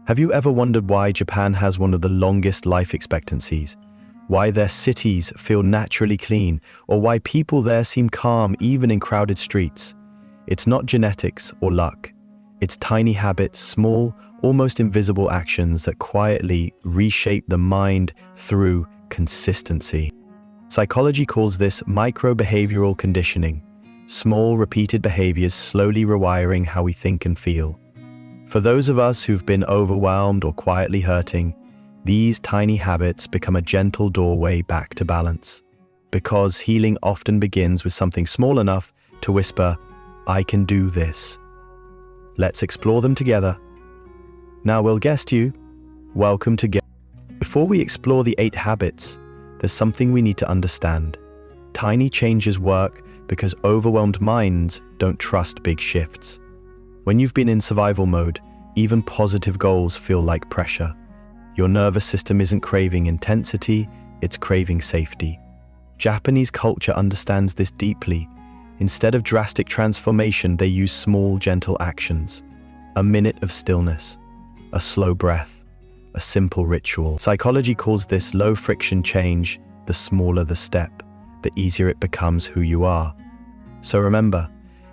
Have you ever wondered why Japan has one of the longest life expectancies? Why their cities feel naturally clean, or why people there seem calm even in crowded streets? It's not genetics or luck. It's tiny habits, small, almost invisible actions that quietly reshape the mind through consistency. Psychology calls this micro-behavioral conditioning, small repeated behaviors slowly rewiring how we think and feel. For those of us who've been overwhelmed or quietly hurting, these tiny habits become a gentle doorway back to balance. Because healing often begins with something small enough to whisper, "I can do this." Let's explore them together. Now we'll guest you. Welcome to Gaman. Before we explore the 8 habits, there's something we need to understand. Tiny changes work because overwhelmed minds don't trust big shifts. When you've been in survival mode, even positive goals feel like pressure. Your nervous system isn't craving intensity, it's craving safety. Japanese culture understands this deeply. Instead of drastic transformation, they use small, gentle actions. A minute of stillness, a slow breath, a simple ritual. Psychology calls this low-friction change. The smaller the step, the easier it becomes who you are. So remember,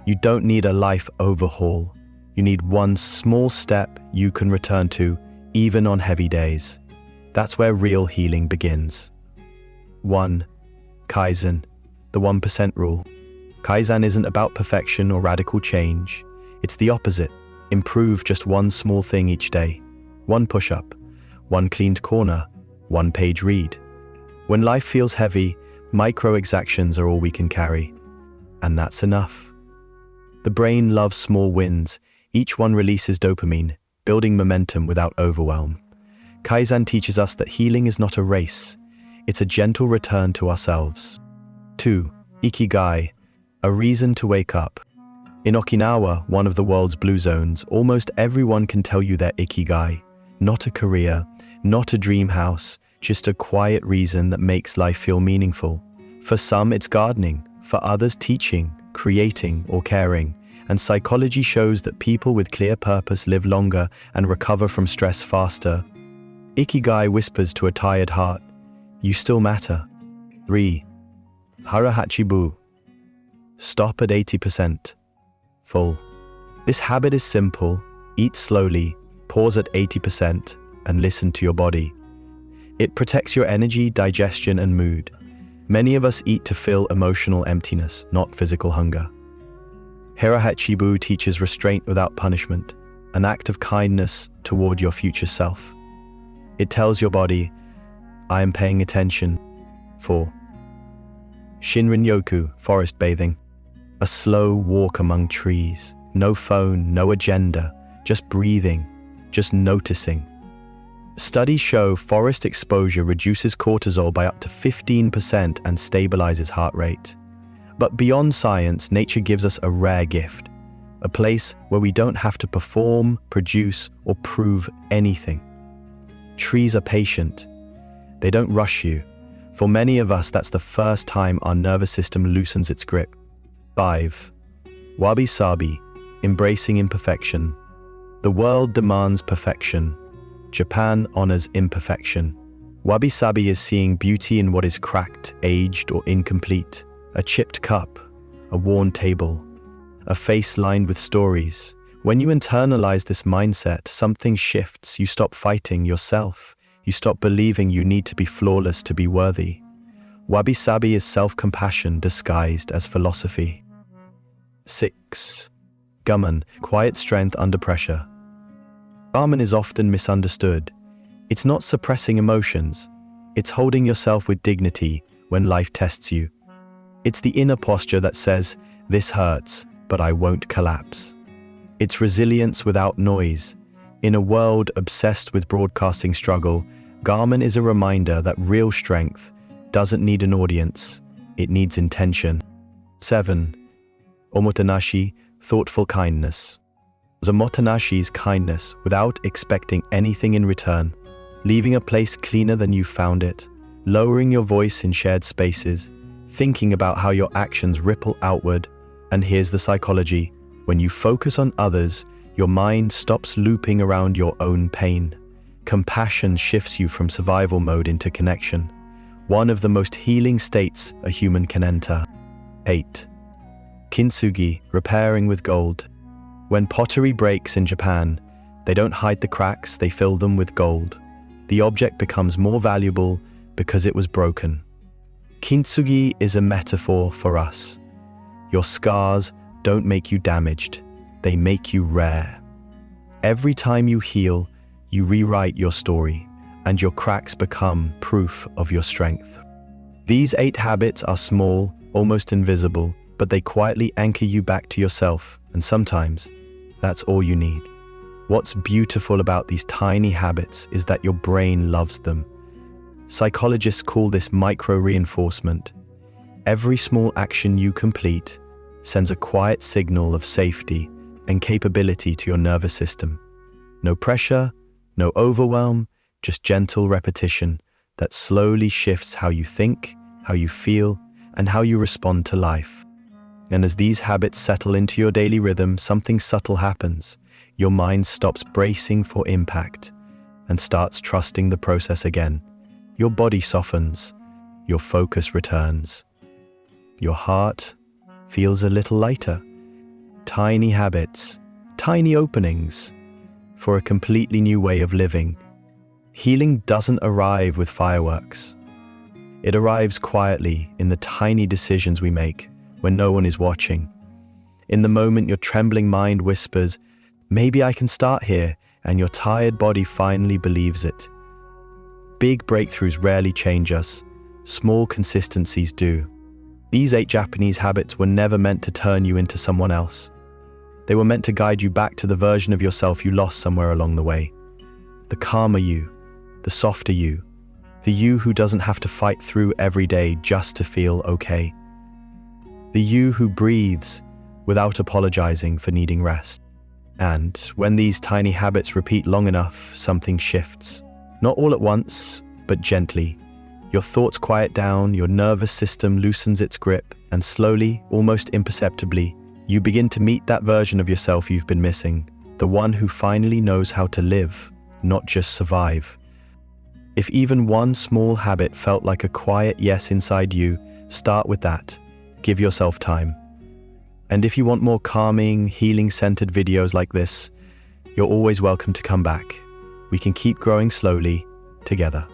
you don't need a life overhaul. You need one small step you can return to, even on heavy days. That's where real healing begins. 1. Kaizen, the 1% rule. Kaizen isn't about perfection or radical change. It's the opposite. Improve just one small thing each day. One push-up, one cleaned corner, one page read. When life feels heavy, micro-exactions are all we can carry. And that's enough. The brain loves small wins. Each one releases dopamine, building momentum without overwhelm. Kaizen teaches us that healing is not a race. It's a gentle return to ourselves. 2. Ikigai, a reason to wake up. In Okinawa, one of the world's blue zones, almost everyone can tell you their Ikigai. Not a career, not a dream house, just a quiet reason that makes life feel meaningful. For some, it's gardening. For others, teaching, creating, or caring. And psychology shows that people with clear purpose live longer and recover from stress faster. Ikigai whispers to a tired heart, "You still matter." 3. Hara Hachi. Stop at 80%. Full. This habit is simple. Eat slowly, pause at 80%, and listen to your body. It protects your energy, digestion, and mood. Many of us eat to fill emotional emptiness, not physical hunger. Hara Hachi teaches restraint without punishment, an act of kindness toward your future self. It tells your body, "I am paying attention." 4. Shinrin-Yoku, forest bathing. A slow walk among trees. No phone, no agenda, just breathing, just noticing. Studies show forest exposure reduces cortisol by up to 15% and stabilizes heart rate. But beyond science, nature gives us a rare gift, a place where we don't have to perform, produce, or prove anything. Trees are patient. They don't rush you. For many of us, that's the first time our nervous system loosens its grip. 5. Wabi-Sabi, embracing imperfection. The world demands perfection. Japan honors imperfection. Wabi-Sabi is seeing beauty in what is cracked, aged, or incomplete. A chipped cup, a worn table, a face lined with stories. When you internalize this mindset, something shifts. You stop fighting yourself. You stop believing you need to be flawless to be worthy. Wabi-Sabi is self-compassion disguised as philosophy. 6. Gaman, quiet strength under pressure. Gaman is often misunderstood. It's not suppressing emotions. It's holding yourself with dignity when life tests you. It's the inner posture that says, "This hurts, but I won't collapse." It's resilience without noise. In a world obsessed with broadcasting struggle, Gaman is a reminder that real strength doesn't need an audience, it needs intention. 7. Omotenashi, thoughtful kindness. Omotenashi is kindness without expecting anything in return, leaving a place cleaner than you found it, lowering your voice in shared spaces, thinking about how your actions ripple outward. And here's the psychology. When you focus on others, Your mind stops looping around your own pain. Compassion shifts you from survival mode into connection, one of the most healing states a human can enter. 8. Kintsugi, repairing with gold. When pottery breaks in Japan, they don't hide the cracks, they fill them with gold. The object becomes more valuable because it was broken. Kintsugi is a metaphor for us. Your scars don't make you damaged, they make you rare. Every time you heal, you rewrite your story, and your cracks become proof of your strength. These 8 habits are small, almost invisible, but they quietly anchor you back to yourself, and sometimes that's all you need. What's beautiful about these tiny habits is that your brain loves them. Psychologists call this micro-reinforcement. Every small action you complete sends a quiet signal of safety and capability to your nervous system. No pressure, no overwhelm, just gentle repetition that slowly shifts how you think, how you feel, and how you respond to life. And as these habits settle into your daily rhythm, something subtle happens. Your mind stops bracing for impact and starts trusting the process again. Your body softens, your focus returns. Your heart feels a little lighter. Tiny habits, tiny openings for a completely new way of living. Healing doesn't arrive with fireworks. It arrives quietly in the tiny decisions we make when no one is watching. In the moment your trembling mind whispers, "Maybe I can start here," and your tired body finally believes it. Big breakthroughs rarely change us. Small consistencies do. These 8 Japanese habits were never meant to turn you into someone else. They were meant to guide you back to the version of yourself you lost somewhere along the way. The calmer you, the softer you, the you who doesn't have to fight through every day just to feel okay. The you who breathes without apologizing for needing rest. And when these tiny habits repeat long enough, something shifts. Not all at once, but gently. Your thoughts quiet down, your nervous system loosens its grip, and slowly, almost imperceptibly, you begin to meet that version of yourself you've been missing, the one who finally knows how to live, not just survive. If even one small habit felt like a quiet yes inside you, start with that. Give yourself time. And if you want more calming, healing-centered videos like this, you're always welcome to come back. We can keep growing slowly, together.